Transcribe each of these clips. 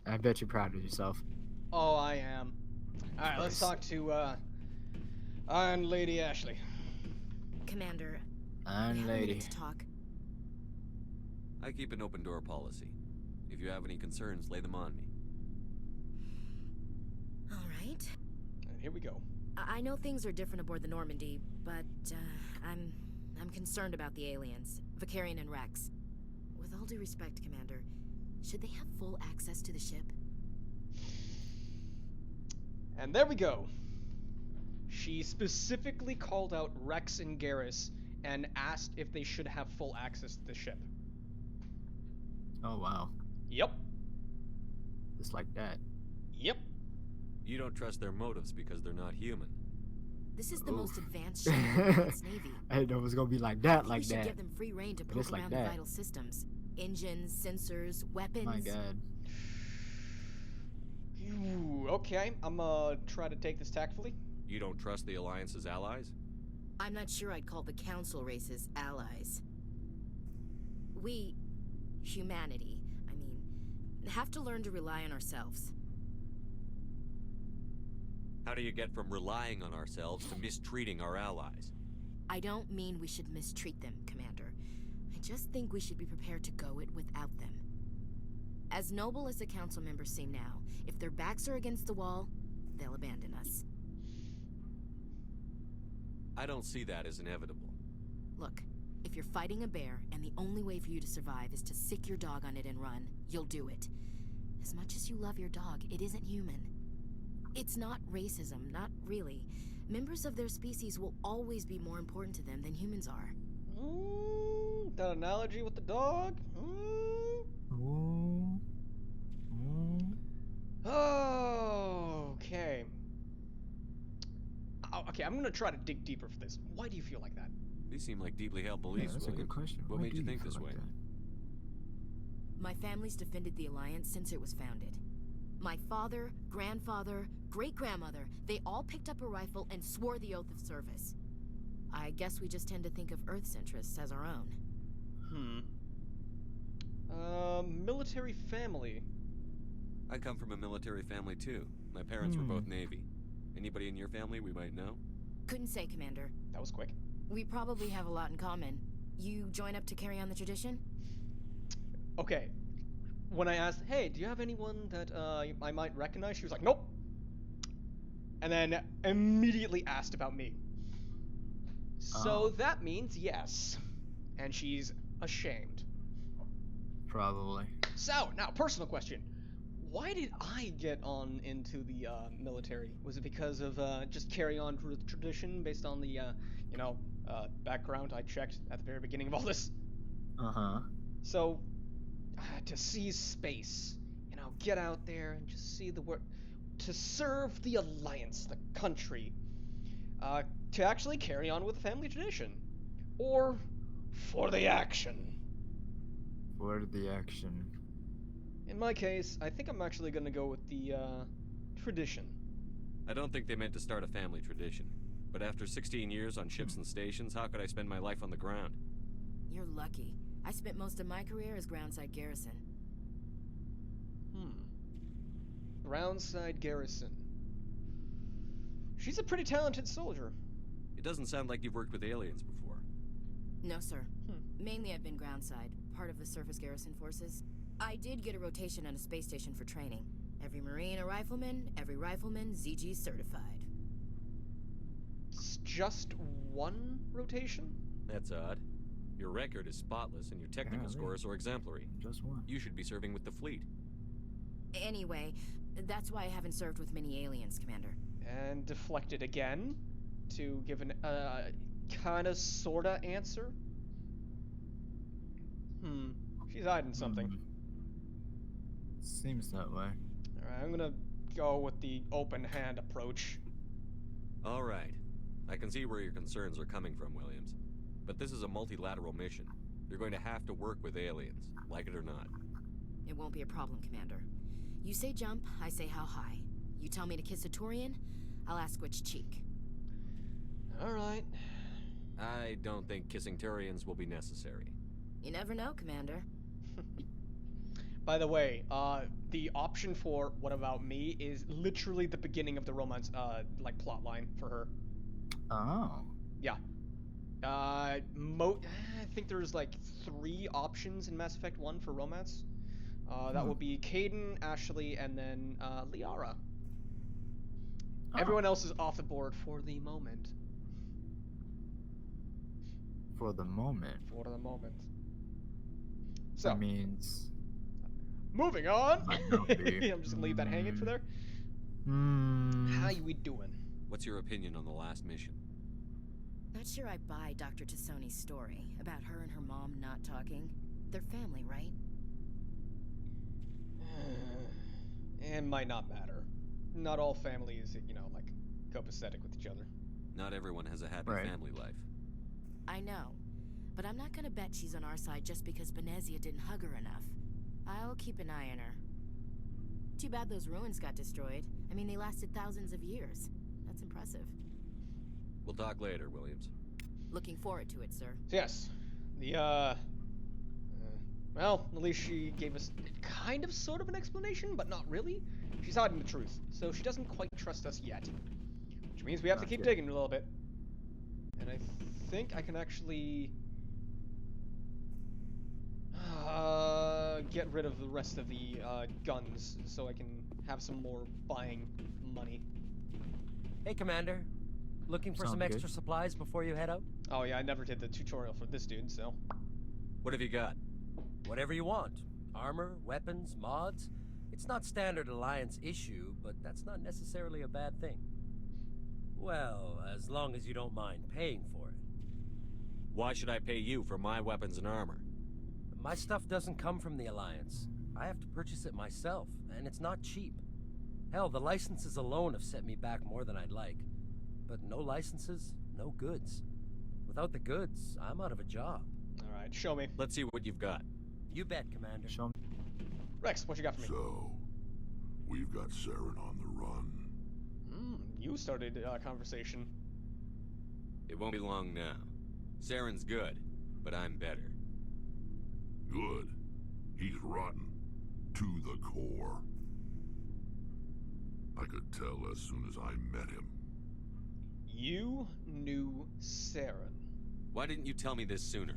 I bet you're proud of yourself. Oh, I am. Alright, let's talk to, Iron Lady Ashley. Commander, Iron we have a Lady. minute to talk. I keep an open door policy. If you have any concerns, lay them on me. All right. And here we go. I know things are different aboard the Normandy, but I'm concerned about the aliens, Vicarian and Wrex. With all due respect, Commander, should they have full access to the ship? And there we go. She specifically called out Wrex and Garrus and asked if they should have full access to the ship. Oh wow. Yep. Just like that. Yep. You don't trust their motives because they're not human. This is the Oof. most advanced ship in the Alliance Navy. I didn't know it was gonna be like that, We like should that. give them free rein to But poke it's like around that. the vital systems. Engines, sensors, weapons. My God. Ooh, okay, I'm gonna try to take this tactfully. You don't trust the Alliance's allies? I'm not sure I'd call the Council races allies. We, humanity, I mean, have to learn to rely on ourselves. How do you get from relying on ourselves to mistreating our allies? I don't mean we should mistreat them, Commander. I just think we should be prepared to go it without them. As noble as the Council members seem now, if their backs are against the wall, they'll abandon us. I don't see that as inevitable. Look, if you're fighting a bear and the only way for you to survive is to sick your dog on it and run, you'll do it. As much as you love your dog, it isn't human. It's not racism, not really. Members of their species will always be more important to them than humans are. That analogy with the dog? Ooh. Ooh. Okay. Okay, I'm gonna try to dig deeper for this. Why do you feel like that? These seem like deeply held Yeah, beliefs, that's a William. good question. What Why made do you think feel this like way? that? My family's defended the Alliance since it was founded. My father, grandfather, great-grandmother, they all picked up a rifle and swore the oath of service. I guess we just tend to think of Earth's interests as our own. Military family. I come from a military family too. My parents were both Navy. Anybody in your family we might know? Couldn't say, Commander. That was quick. We probably have a lot in common. You join up to carry on the tradition? Okay. When I asked, hey, do you have anyone that I might recognize? She was like, nope. And then immediately asked about me. So that means yes. And she's ashamed. Probably. So, now, personal question. Why did I get on into the military? Was it because of just carry on tradition based on the, background I checked at the very beginning of all this? Uh-huh. So, to see space, get out there and just see the world, to serve the Alliance, the country, to actually carry on with the family tradition, or for the action. For the action. In my case, I think I'm actually gonna go with the, tradition. I don't think they meant to start a family tradition. But after 16 years on ships and stations, how could I spend my life on the ground? You're lucky. I spent most of my career as groundside garrison. Groundside garrison. She's a pretty talented soldier. It doesn't sound like you've worked with aliens before. No, sir. Mainly I've been groundside, part of the surface garrison forces. I did get a rotation on a space station for training. Every Marine a rifleman, every rifleman ZG certified. It's just one rotation? That's odd. Your record is spotless and your technical Yeah, scores are exemplary. Just one. You should be serving with the fleet. Anyway, that's why I haven't served with many aliens, Commander. And deflected again to give an kinda sorta answer. She's hiding something. Seems that way. Alright, I'm gonna go with the open hand approach. All right. I can see where your concerns are coming from, Williams. But this is a multilateral mission. You're going to have to work with aliens, like it or not. It won't be a problem, Commander. You say jump, I say how high. You tell me to kiss a Turian, I'll ask which cheek. Alright. I don't think kissing Turians will be necessary. You never know, Commander. By the way, the option for "What about me" is literally the beginning of the romance, like plot line for her. Oh. Yeah. I think there's like 3 options in Mass Effect 1 for romance. That Hmm. would be Caden, Ashley, and then Liara. Oh. Everyone else is off the board for the moment. For the moment. For the moment. That So, means moving on. might not be. I'm just gonna leave that hanging for there. Hmm. How we doing? What's your opinion on the last mission? Not sure I buy Dr. Tassoni's story about her and her mom not talking. They're family, right? It might not matter. Not all families, like, copacetic with each other. Not everyone has a happy Right. family life. I know. But I'm not gonna bet she's on our side just because Benezia didn't hug her enough. I'll keep an eye on her. Too bad those ruins got destroyed. I mean, they lasted thousands of years. That's impressive. We'll talk later, Williams. Looking forward to it, sir. So yes, the well, at least she gave us kind of sort of an explanation, but not really. She's hiding the truth, so she doesn't quite trust us yet. Which means we have to Not keep yet. digging a little bit. And I think I can actually get rid of the rest of the guns so I can have some more buying money. Hey, Commander. Looking for Sound some good. extra supplies before you head out? Oh yeah, I never did the tutorial for this dude, so. What have you got? Whatever you want. Armor, weapons, mods. It's not standard Alliance issue, but that's not necessarily a bad thing. Well, as long as you don't mind paying for it. Why should I pay you for my weapons and armor? My stuff doesn't come from the Alliance. I have to purchase it myself, and it's not cheap. Hell, the licenses alone have set me back more than I'd like. But no licenses, no goods. Without the goods, I'm out of a job. Alright, show me. Let's see what you've got. You bet, Commander. Show me. Rex, what you got for me? So, we've got Saren on the run. You started a conversation. It won't be long now. Saren's good, but I'm better. Good. He's rotten. To the core. I could tell as soon as I met him. You knew Saren. Why didn't you tell me this sooner?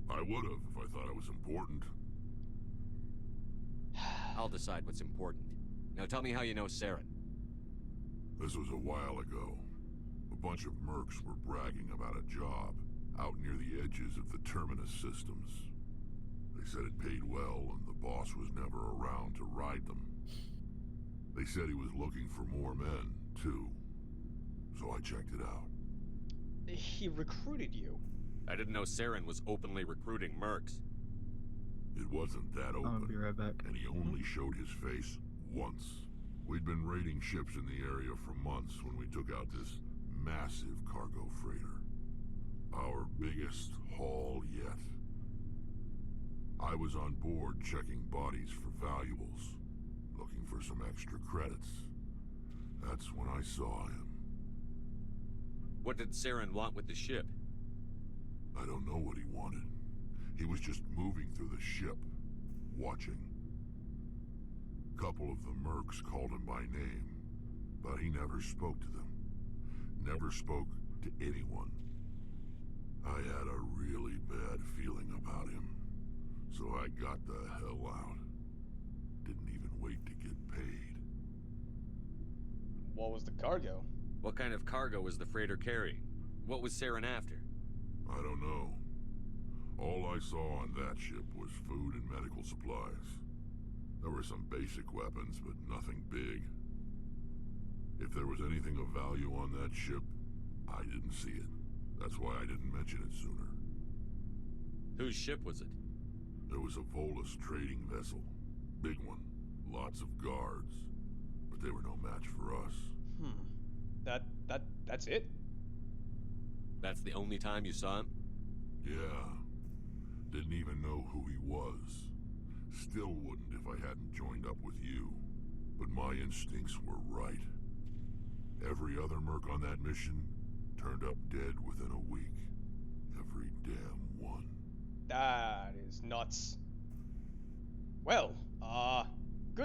I would've if I thought it was important. I'll decide what's important. Now tell me how you know Saren. This was a while ago. A bunch of mercs were bragging about a job out near the edges of the Terminus systems. They said it paid well and the boss was never around to ride them. They said he was looking for more men, too. So I checked it out. He recruited you. I didn't know Saren was openly recruiting mercs. It wasn't that I'll be open, right back. and he only showed his face once. We'd been raiding ships in the area for months when we took out this massive cargo freighter. Our biggest haul yet. I was on board checking bodies for valuables, looking for some extra credits. That's when I saw him. What did Saren want with the ship? I don't know what he wanted. He was just moving through the ship, watching. Couple of the mercs called him by name, but he never spoke to them. Never spoke to anyone. I had a really bad feeling about him, so I got the hell out. Didn't even wait to get paid. What was the cargo? What kind of cargo was the freighter carrying? What was Saren after? I don't know. All I saw on that ship was food and medical supplies. There were some basic weapons, but nothing big. If there was anything of value on that ship, I didn't see it. That's why I didn't mention it sooner. Whose ship was it? There was a Volus trading vessel. Big one. Lots of guards. But they were no match for us. That's it? That's the only time you saw him? Yeah. Didn't even know who he was. Still wouldn't if I hadn't joined up with you. But my instincts were right. Every other merc on that mission turned up dead within a week. Every damn one. That is nuts. Well,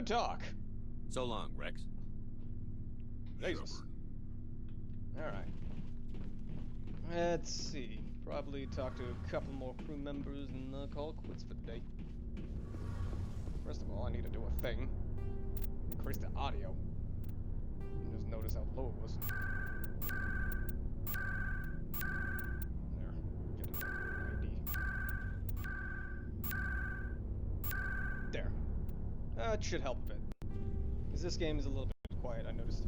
Good talk. So long, Wrex. Jesus. Shepard. Alright. Let's see. Probably talk to a couple more crew members and call it quits for the day. First of all, I need to do a thing. Increase the audio. And just notice how low it was. There. Get it to 90. There. That should help a bit. Because this game is a little bit quiet, I noticed.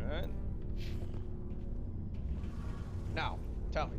Alright. Now, tell me.